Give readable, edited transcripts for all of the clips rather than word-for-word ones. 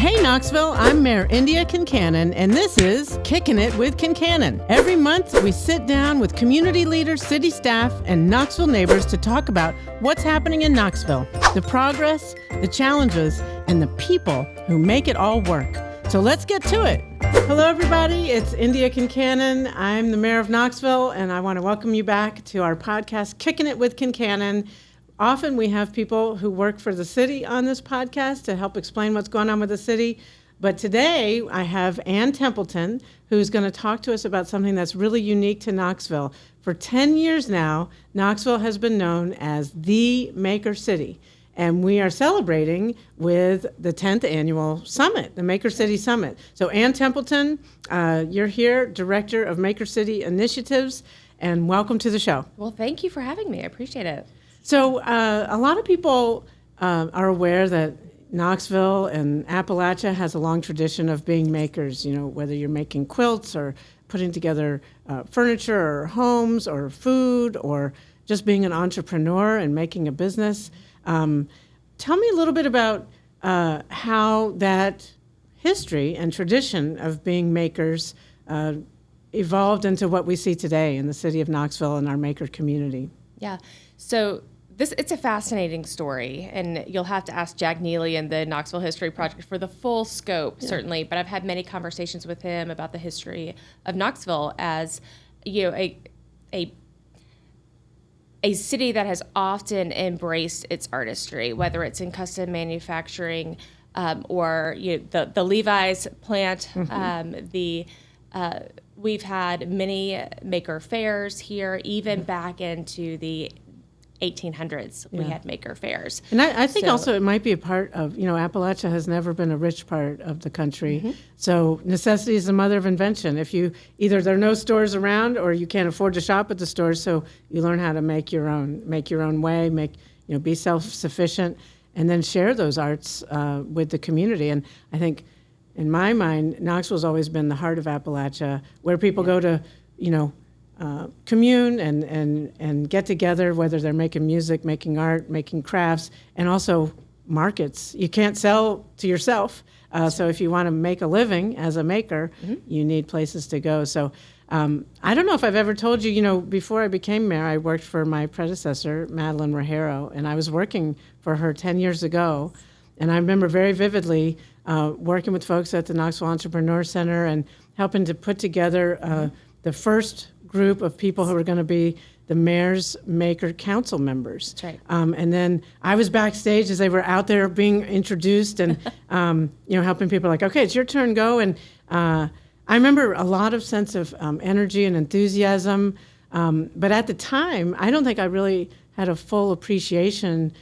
Hey Knoxville, I'm Mayor Indya Kincannon, and this is Kickin It with Kincannon. Every month, we sit down with community leaders, city staff, and Knoxville neighbors to talk about what's happening in Knoxville, the progress, the challenges, and the people who make it all work. So let's get to it. Hello, everybody. It's Indya Kincannon. I'm the mayor of Knoxville, and I want to welcome you back to our podcast, Kickin It with Kincannon. Often we have people who work for the city on this podcast to help explain what's going on with the city. But today I have Anne Templeton, who's going to talk to us about something that's really unique to Knoxville. For 10 years now, Knoxville has been known as the Maker City. And we are celebrating with the 10th annual summit, the Maker City Summit. So Anne Templeton, you're here, Director of Maker City Initiatives, and welcome to the show. Well, thank you for having me. I appreciate it. So a lot of people are aware that Knoxville and Appalachia has a long tradition of being makers, you know, whether you're making quilts or putting together furniture or homes or food or just being an entrepreneur and making a business. Tell me a little bit about how that history and tradition of being makers evolved into what we see today in the city of Knoxville and our maker community. Yeah. So it's a fascinating story, and you'll have to ask Jack Neely and the Knoxville History Project for the full scope, certainly. But I've had many conversations with him about the history of Knoxville as, you know, a city that has often embraced its artistry, whether it's in custom manufacturing or the Levi's plant. We've had many maker fairs here, even back into the 1800s. We had maker fairs. And I think also it might be a part of, you know, Appalachia has never been a rich part of the country. So necessity is the mother of invention. If you, either there are no stores around or you can't afford to shop at the stores, so you learn how to make your own way, be self-sufficient, and then share those arts with the community. And I think, in my mind, Knoxville's always been the heart of Appalachia, where people go to, commune and get together, whether they're making music, making art, making crafts, and also markets. You can't sell to yourself. So if you want to make a living as a maker, you need places to go. So I don't know if I've ever told you, before I became mayor, I worked for my predecessor, Madeline Rajero, and I was working for her 10 years ago. And I remember very vividly working with folks at the Knoxville Entrepreneur Center and helping to put together the first group of people who were going to be the mayor's Maker Council members. That's right. And then I was backstage as they were out there being introduced and, helping people like, okay, it's your turn, go. And I remember a lot of sense of energy and enthusiasm. But at the time, I don't think I really had a full appreciation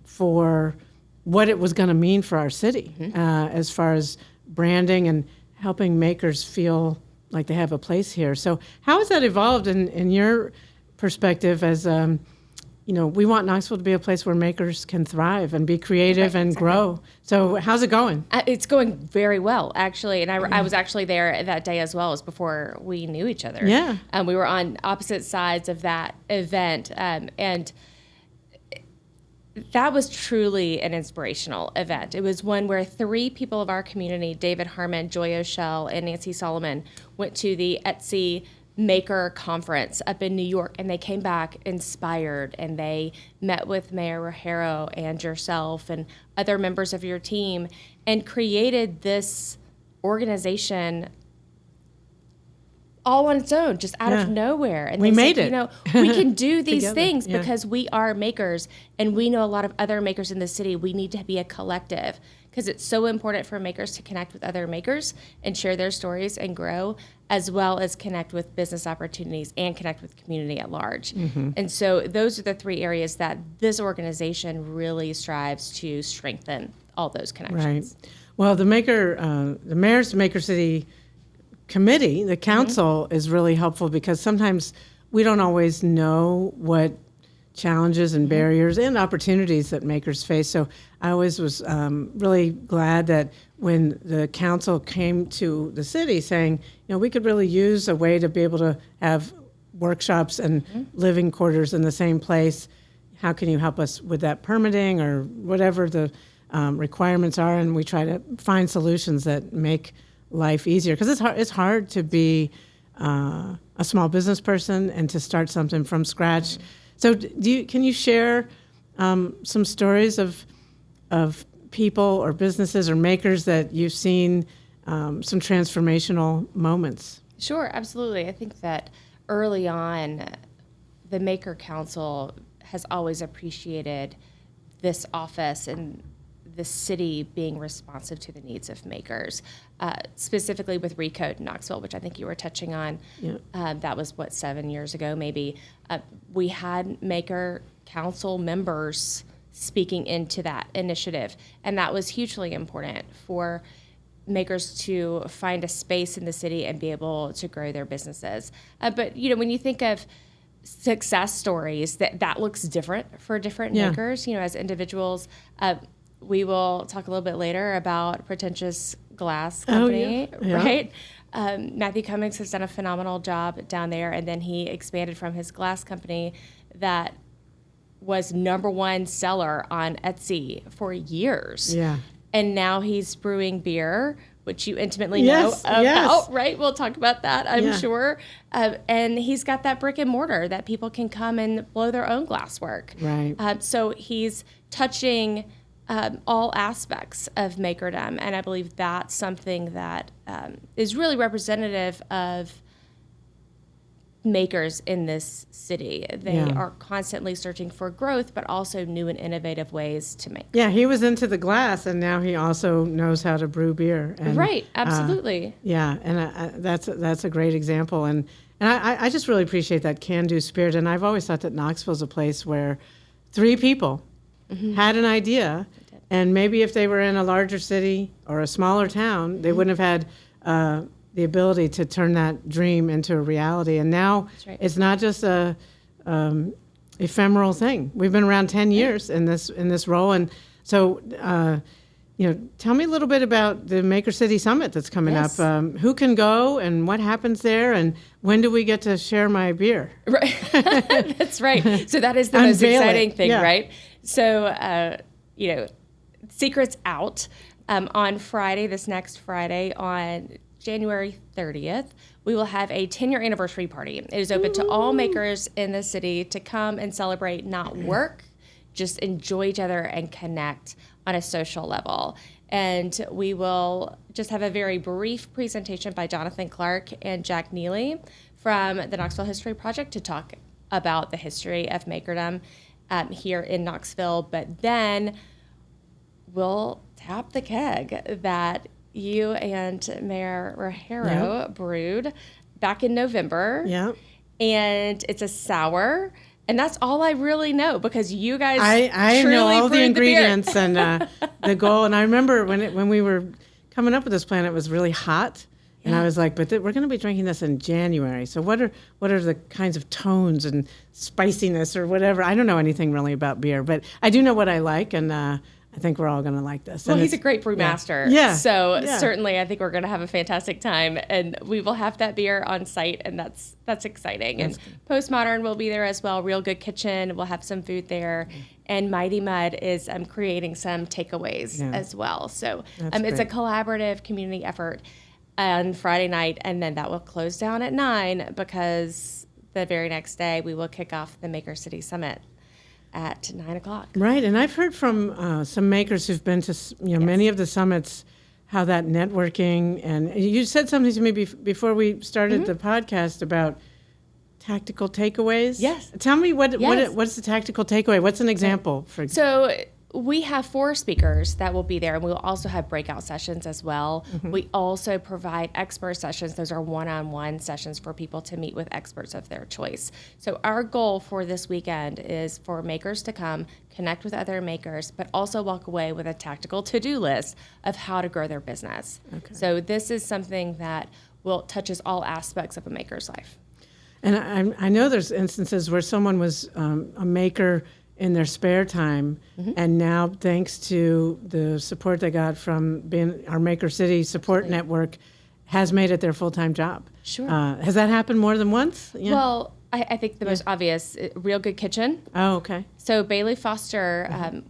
for what it was going to mean for our city as far as branding and helping makers feel like they have a place here. So how has that evolved in your perspective as, we want Knoxville to be a place where makers can thrive and be creative and grow. So how's it going? It's going very well, actually. And I was actually there that day as well as before we knew each other. Yeah. We were on opposite sides of that event. And that was truly an inspirational event. It was one where 3 people of our community, David Harmon, Joy O'Shell, and Nancy Solomon, went to the Etsy Maker Conference up in New York, and they came back inspired, and they met with Mayor Rajero and yourself and other members of your team and created this organization all on its own, just out of nowhere. And we made it. We can do these things Yeah. because we are makers, and we know a lot of other makers in the city. We need to be a collective because it's so important for makers to connect with other makers and share their stories and grow, as well as connect with business opportunities and connect with community at large. And so those are the 3 areas that this organization really strives to strengthen all those connections. Right. Well, the Mayor's Maker City Committee, the council, is really helpful because sometimes we don't always know what challenges and barriers and opportunities that makers face. So I always was really glad that when the council came to the city saying, we could really use a way to be able to have workshops and living quarters in the same place. How can you help us with that permitting or whatever the requirements are, and we try to find solutions that make life easier. Because it's hard to be a small business person and to start something from scratch. So can you share some stories of people or businesses or makers that you've seen some transformational moments? Sure, absolutely. I think that early on, the Maker Council has always appreciated this office and the city being responsive to the needs of makers, specifically with Recode Knoxville, which I think you were touching on. Yeah. That was, 7 years ago maybe. We had Maker Council members speaking into that initiative, and that was hugely important for makers to find a space in the city and be able to grow their businesses. But when you think of success stories, that looks different for different makers. As individuals, we will talk a little bit later about Pretentious Glass Company, right? Matthew Cummings has done a phenomenal job down there, and then he expanded from his glass company that was #1 seller on Etsy for years. Yeah. And now he's brewing beer, which you intimately know about, yes. right? We'll talk about that, I'm sure. And he's got that brick and mortar that people can come and blow their own glasswork. Right. So he's touching all aspects of makerdom, and I believe that's something that is really representative of makers in this city. They are constantly searching for growth, but also new and innovative ways to make. Yeah, he was into the glass, and now he also knows how to brew beer. And, right, absolutely. And that's a great example. And I just really appreciate that can-do spirit. And I've always thought that Knoxville's a place where 3 people had an idea, and maybe if they were in a larger city or a smaller town, they wouldn't have had the ability to turn that dream into a reality. And now it's not just a ephemeral thing. We've been around 10 years in this role. And so, tell me a little bit about the Maker City Summit that's coming up. Who can go and what happens there, and when do we get to share my beer? Right. That's right. So that is the most exciting thing, right? So, secret's out. On Friday, this next Friday, on January 30th, we will have a 10-year anniversary party. It is open to all makers in the city to come and celebrate, not work, just enjoy each other and connect on a social level. And we will just have a very brief presentation by Jonathan Clark and Jack Neely from the Knoxville History Project to talk about the history of makerdom here in Knoxville. But then we'll tap the keg that you and Mayor Rajero brewed back in November. Yeah. And it's a sour. And that's all I really know, because you guys I truly know all the brewed ingredients beer. and the goal. And I remember when we were coming up with this plan, it was really hot. And I was like, but we're going to be drinking this in January. So what are the kinds of tones and spiciness or whatever? I don't know anything really about beer, but I do know what I like, and I think we're all going to like this. Well, he's a great brewmaster. Yeah. So certainly I think we're going to have a fantastic time, and we will have that beer on site, and that's exciting. And Postmodern will be there as well. Real Good Kitchen, we'll have some food there. And Mighty Mud is creating some takeaways as well. So it's a collaborative community effort on Friday night, and then that will close down at 9, because the very next day we will kick off the Maker City Summit at 9:00. Right, and I've heard from some makers who've been to many of the summits, how that networking, and you said something to me before we started the podcast about tactical takeaways. Yes. Tell me what's the tactical takeaway? What's an example? So we have 4 speakers that will be there, and we'll also have breakout sessions as well. We also provide expert sessions. Those are one-on-one sessions for people to meet with experts of their choice. So our goal for this weekend is for makers to come, connect with other makers, but also walk away with a tactical to-do list of how to grow their business. Okay. So this is something that touches all aspects of a maker's life. And I know there's instances where someone was a maker in their spare time, and now thanks to the support they got from being our Maker City support network, has made it their full-time job. Sure. Has that happened more than once? Yeah. Well, I think the most obvious, Real Good Kitchen. Oh, okay. So Bailey Foster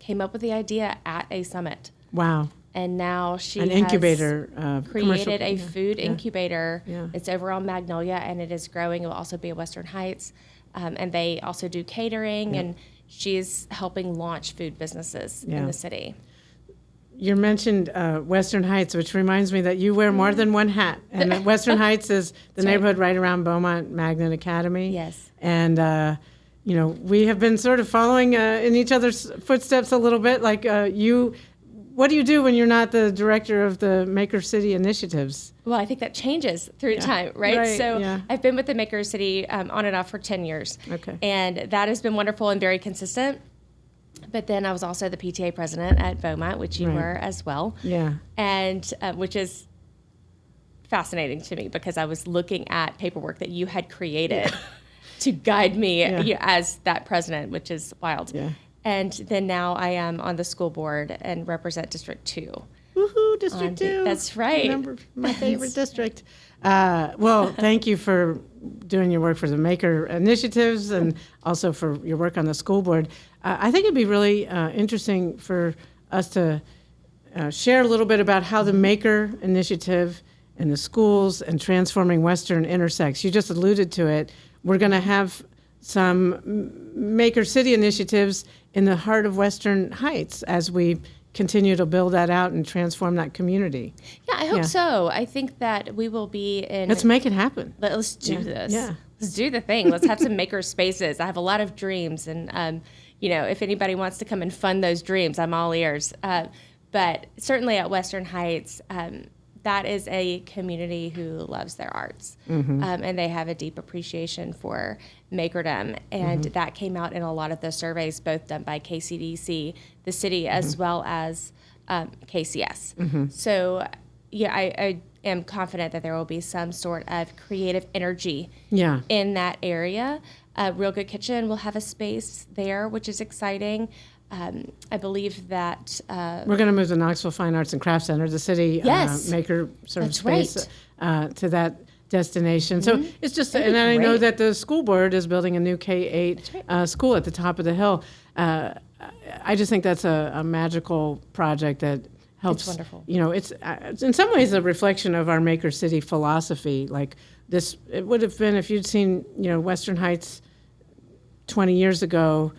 came up with the idea at a summit. Wow. And now she An has incubator, created a food incubator. Yeah. It's over on Magnolia, and it is growing. It will also be at Western Heights. And they also do catering, and she's helping launch food businesses in the city. You mentioned Western Heights, which reminds me that you wear more than one hat. And Western Heights is the neighborhood right around Beaumont Magnet Academy. Yes. And, we have been sort of following in each other's footsteps a little bit. Like what do you do when you're not the director of the Maker City initiatives? Well, I think that changes through time, right? So I've been with the Maker City on and off for 10 years. Okay. And that has been wonderful and very consistent. But then I was also the PTA president at Beaumont, which you were as well. Yeah. And which is fascinating to me because I was looking at paperwork that you had created to guide me as that president, which is wild. Yeah. And then now I am on the school board and represent District 2. Woohoo, District 2. That's right. Remember my favorite district. Well, thank you for doing your work for the Maker initiatives and also for your work on the school board. I think it'd be really interesting for us to share a little bit about how the Maker initiative and the schools and transforming Western intersects. You just alluded to it. We're going to have some Maker City initiatives in the heart of Western Heights as we continue to build that out and transform that community. Yeah, I hope so. I think that we will be in... Let's make it happen. Let's do this. Yeah. Let's do the thing. Let's have some maker spaces. I have a lot of dreams, and if anybody wants to come and fund those dreams, I'm all ears. But certainly at Western Heights, that is a community who loves their arts, and they have a deep appreciation for makerdom, and that came out in a lot of the surveys, both done by KCDC, the city, as well as KCS. So, I am confident that there will be some sort of creative energy in that area. Real Good Kitchen will have a space there, which is exciting. I believe that we're going to move the Knoxville Fine Arts and Crafts Center, the city maker sort of space, to that destination. So it's just, and I know that the school board is building a new K-8 school at the top of the hill. I just think that's a magical project that helps. It's wonderful. It's in some ways a reflection of our Maker City philosophy. Like this, it would have been if you'd seen, Western Heights 20 years ago.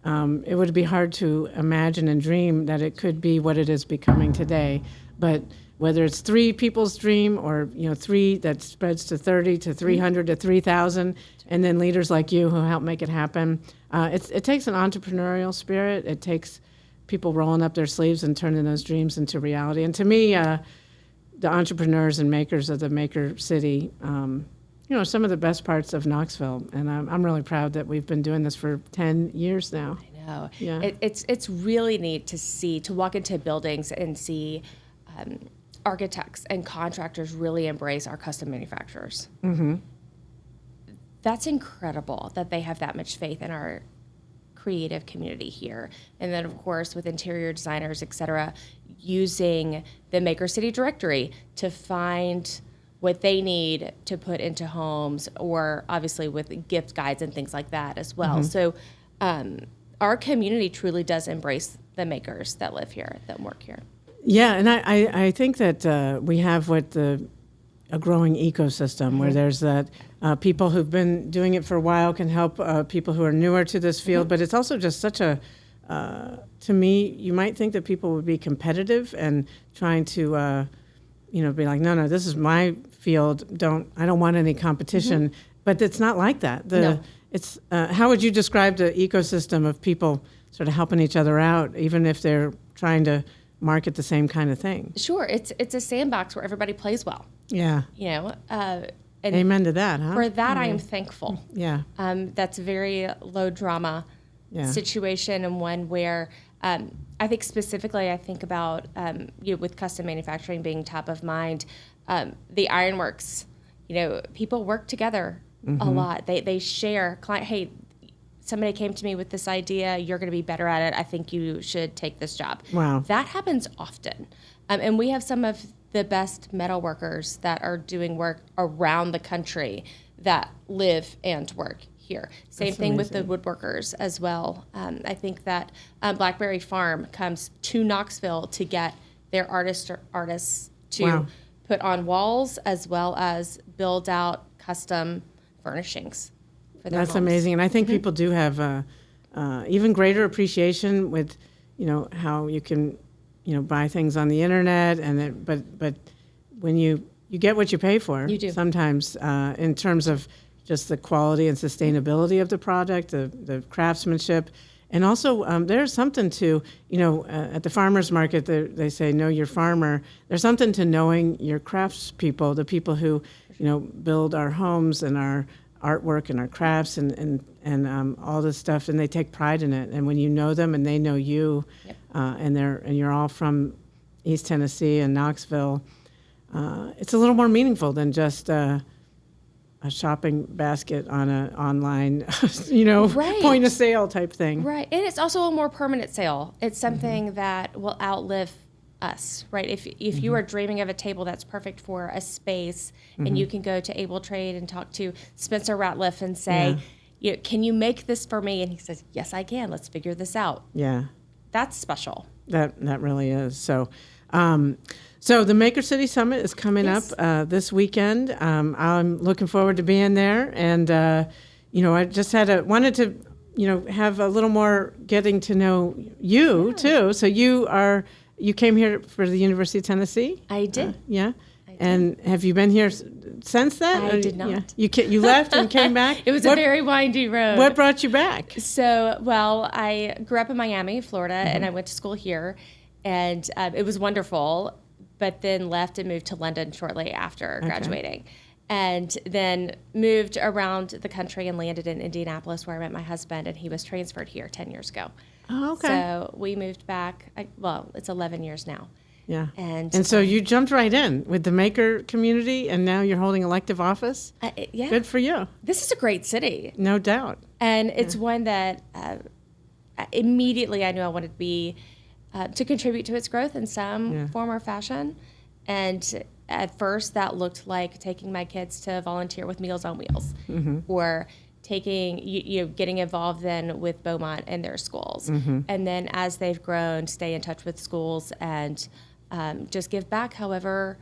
It would be hard to imagine and dream that it could be what it is becoming today. But whether it's 3 people's dream or 3 that spreads to 30 to 300 to 3,000, and then leaders like you who help make it happen, it takes an entrepreneurial spirit. It takes people rolling up their sleeves and turning those dreams into reality. And to me, the entrepreneurs and makers of the Maker City, some of the best parts of Knoxville, and I'm really proud that we've been doing this for 10 years now. I know. Yeah. It's really neat to walk into buildings and see architects and contractors really embrace our custom manufacturers. That's incredible that they have that much faith in our creative community here. And then, of course, with interior designers, et cetera, using the Maker City directory to find what they need to put into homes, or obviously with gift guides and things like that as well. So our community truly does embrace the makers that live here, that work here. Yeah, and I think that we have a growing ecosystem where there's that people who've been doing it for a while can help people who are newer to this field, but it's also just such a, to me, you might think that people would be competitive and trying to, be like, no, this is my field. I don't want any competition. But it's not like that. No. It's how would you describe the ecosystem of people sort of helping each other out, even if they're trying to market the same kind of thing? Sure, it's a sandbox where everybody plays well. Yeah. And amen to that, huh? For that, I am thankful. Yeah. That's a very low drama situation, and one where I think specifically, I think about with custom manufacturing being top of mind, the ironworks. People work together a lot. They share. Client, hey, somebody came to me with this idea. You're going to be better at it. I think you should take this job. Wow. That happens often, and we have some of the best metal workers that are doing work around the country that live and work here. Same thing with the woodworkers as well. I think that Blackberry Farm comes to Knoxville to get their artists to put on walls as well as build out custom furnishings for their That's homes. amazing. And I think people do have even greater appreciation with, how you can, buy things on the internet. And but when you get what you pay for, you do. Sometimes in terms of just the quality and sustainability of the product, the craftsmanship. And also, there's something to, at the farmer's market, they say, know your farmer. There's something to knowing your craftspeople, the people who, build our homes and our artwork and our crafts and all this stuff, and they take pride in it. And when you know them and they know you, and you're all from East Tennessee and Knoxville, it's a little more meaningful than just a shopping basket on an online, point of sale type thing. Right. And it's also a more permanent sale. It's something that will outlive us, right? If you are dreaming of a table that's perfect for a space and you can go to Able Trade and talk to Spencer Ratliff and say, can you make this for me? And he says, yes, I can. Let's figure this out. Yeah. That's special. That really is. So, so the Maker City Summit is coming up this weekend. I'm looking forward to being there, and I just wanted to have a little more getting to know you too. So you came here for the University of Tennessee? I did. Yeah. And have you been here since that? I did not. Yeah. You left and came back? It was a very windy road. What brought you back? So, I grew up in Miami, Florida, and I went to school here, and it was wonderful, but then left and moved to London shortly after graduating. And then moved around the country and landed in Indianapolis, where I met my husband, and he was transferred here 10 years ago. Oh, okay. So we moved back, it's 11 years now. Yeah. And so you jumped right in with the maker community, and now you're holding elective office? Yeah. Good for you. This is a great city. No doubt. And it's one that immediately I knew I wanted to be, to contribute to its growth in some form or fashion. And at first that looked like taking my kids to volunteer with Meals on Wheels, or taking, getting involved then with Beaumont and their schools. And then as they've grown, stay in touch with schools and just give back however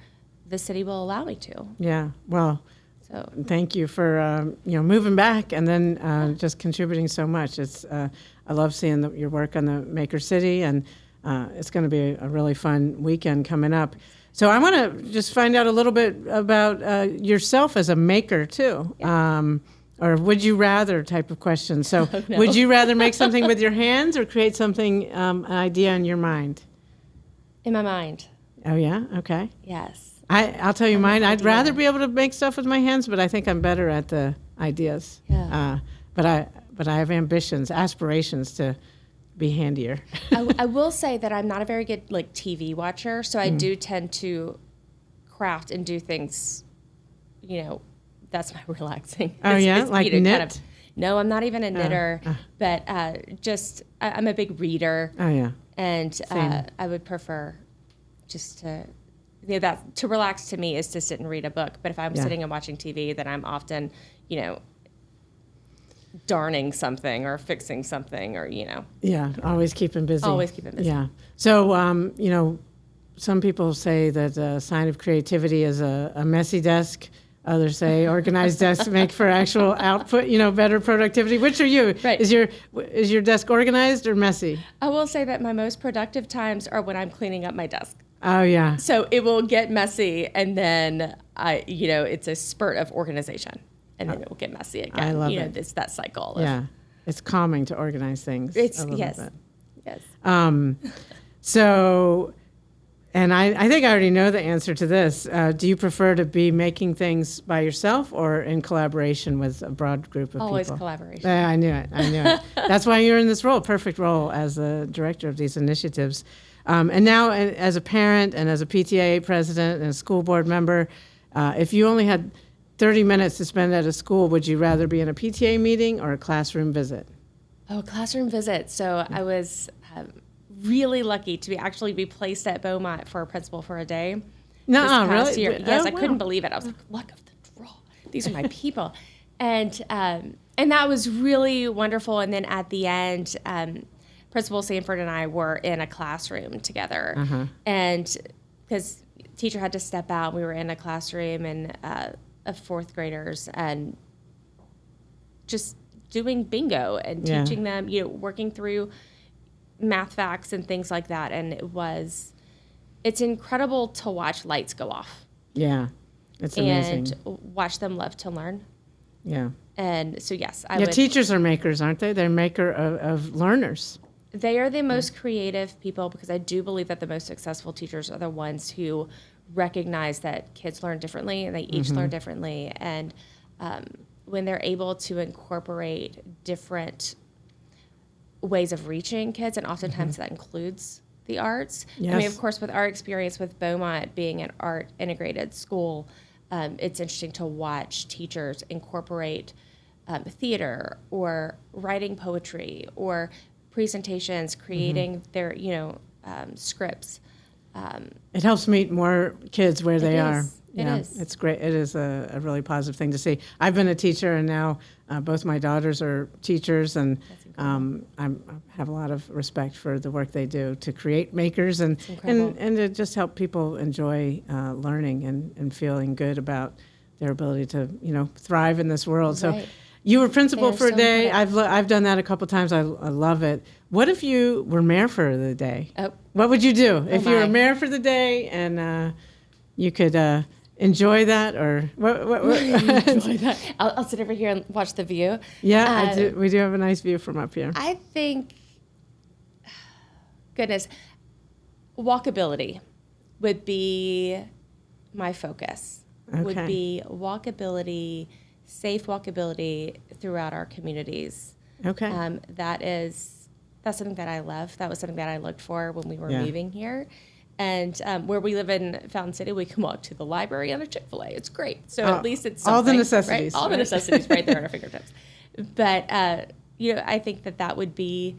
the city will allow me to. Yeah, well, so thank you for moving back and then just contributing so much. It's I love seeing your work on the Maker City, and it's going to be a really fun weekend coming up. So I want to just find out a little bit about yourself as a maker too. Or would you rather type of question. So would you rather make something with your hands or create something, an idea in your mind? In my mind. Oh, yeah? Okay. Yes. I'll tell you mine. I'd rather be able to make stuff with my hands, but I think I'm better at the ideas. Yeah. But I have aspirations to be handier. I will say that I'm not a very good TV watcher, so I do tend to craft and do things, that's my relaxing. Oh, like knit? No, I'm not even a knitter, but I'm a big reader. Oh, yeah. And I would prefer just to, to relax to me is to sit and read a book. But if I'm sitting and watching TV, then I'm often, darning something or fixing something or, Yeah, always keeping busy. Always keeping busy. Yeah. So, some people say that a sign of creativity is a messy desk. Others say organized desks make for actual output, better productivity. Which are you? Right. Is your desk organized or messy? I will say that my most productive times are when I'm cleaning up my desk. Oh, yeah. So it will get messy, and then it's a spurt of organization, and then it will get messy again. I love it. It's that cycle. Yeah. It's calming to organize things. It's a little yes. bit. Yes. So, and I think I already know the answer to this. Do you prefer to be making things by yourself or in collaboration with a broad group of Always people? collaboration. Yeah, I knew it. That's why you're in this role, perfect role as the director of these initiatives. And now as a parent and as a PTA president and a school board member, if you only had 30 minutes to spend at a school, would you rather be in a PTA meeting or a classroom visit? Oh, classroom visit. So I was really lucky to actually be placed at Beaumont for a principal for a day. No, really? Year. Yes, Oh, I wow. couldn't believe it. I was like, luck of the draw. These are my people. And And that was really wonderful. And then at the end, Principal Sanford and I were in a classroom together. And because teacher had to step out, we were in a classroom and of fourth graders and just doing bingo and teaching them, working through math facts and things like that. And it's incredible to watch lights go off. Yeah, it's amazing. And watch them love to learn. Yeah. And so, yes, teachers are makers, aren't they? They're maker of learners. They are the most creative people, because I do believe that the most successful teachers are the ones who recognize that kids learn differently and they each learn differently. And when they're able to incorporate different ways of reaching kids, and oftentimes that includes the arts. Yes. I mean, of course, with our experience with Beaumont being an art integrated school, it's interesting to watch teachers incorporate theater or writing poetry or presentations, creating their, scripts. It helps meet more kids where they are. It is. It's great. It is a really positive thing to see. I've been a teacher, and now both my daughters are teachers, and I have a lot of respect for the work they do to create makers and to just help people enjoy learning and feeling good about their ability to thrive in this world. Right. So you were principal for a day. Important. I've done that a couple times. I love it. What if you were mayor for the day? Oh. What would you do if you were my. mayor for the day and you could enjoy that, or what? Enjoy that. I'll sit over here and watch the view. Yeah, we do have a nice view from up here. I think, goodness, walkability would be my focus. Okay. Would be walkability, safe walkability throughout our communities. Okay. That's something that I love. That was something that I looked for when we were moving here. And where we live in Fountain City, we can walk to the library and a Chick-fil-A. It's great. So at least it's something, all the necessities. Right? All the necessities right there at our fingertips. But, I think that would be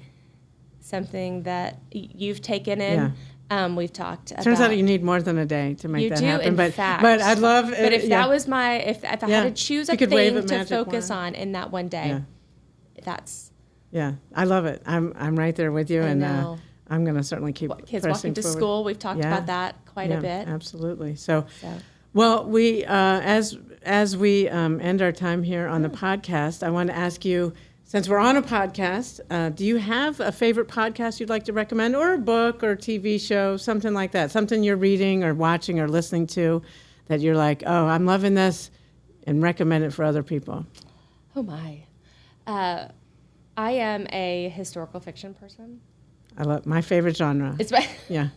something that you've taken in. Yeah. We've talked about. Turns out you need more than a day to make that happen. In fact. But I'd love. But if that was if I had to choose a thing to focus on in that one day, that's. Yeah, I love it. I'm right there with you, and I'm going to certainly keep kids pressing walking to forward. school. We've talked about that quite a bit. Absolutely. So. Well, we as we end our time here on the podcast, I want to ask you, since we're on a podcast, do you have a favorite podcast you'd like to recommend, or a book or TV show, something like that, something you're reading or watching or listening to that you're like, oh, I'm loving this, and recommend it for other people? Oh my. I am a historical fiction person. I love my favorite genre. It's my yeah.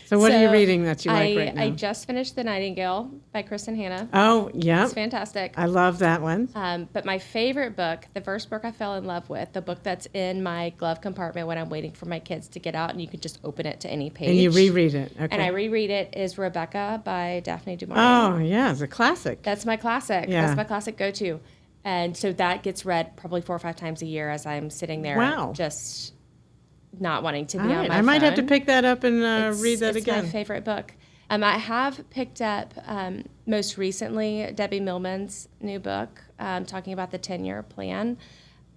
So what are you reading that you like right now? I just finished The Nightingale by Kristen Hanna. Oh, yeah. It's fantastic. I love that one. But my favorite book, the first book I fell in love with, the book that's in my glove compartment when I'm waiting for my kids to get out, and you can just open it to any page. And you reread it. Okay. And I reread it, is Rebecca by Daphne du Maurier. Oh, yeah. It's a classic. That's my classic. Yeah. That's my classic go-to. And so that gets read probably 4 or 5 times a year as I'm sitting there just not wanting to be on my phone. I might have to pick that up and read that again. It's my favorite book. I have picked up most recently Debbie Millman's new book talking about the 10-year plan,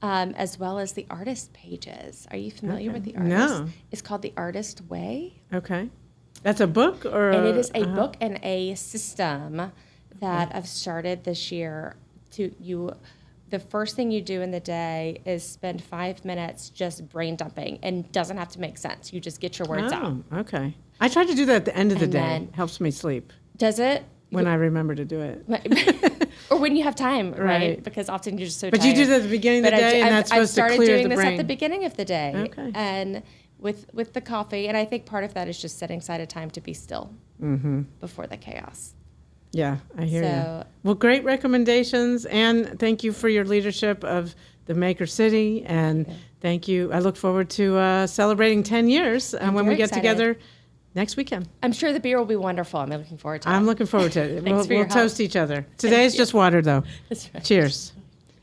as well as The Artist Pages. Are you familiar with The Artist? No. It's called The Artist Way. Okay. That's a book? And it is a book and a system that I've started this year. The first thing you do in the day is spend 5 minutes just brain dumping, and doesn't have to make sense. You just get your words out. Okay. I try to do that at the end of the day. Helps me sleep. Does it? When I remember to do it. Or when you have time, right? Because often you're just so tired. But you do that at the beginning of the day, and that's supposed to clear the brain. I've started doing this at the beginning of the day. Okay. And with the coffee, and I think part of that is just setting aside a time to be still before the chaos. Yeah, I hear you. Well, great recommendations, and thank you for your leadership of the Maker City, and thank you. I look forward to celebrating 10 years when we get together next weekend. I'm sure the beer will be wonderful. I'm looking forward to it. I'm looking forward to it. We'll toast each other. Today's just water, though. That's right. Cheers.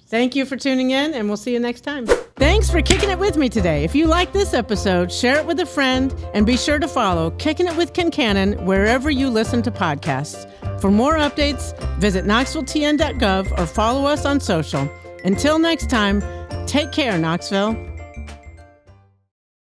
Thank you for tuning in, and we'll see you next time. Thanks for kicking it with me today. If you like this episode, share it with a friend, and be sure to follow Kickin It with Kincannon wherever you listen to podcasts. For more updates, visit knoxvilletn.gov or follow us on social. Until next time, take care, Knoxville.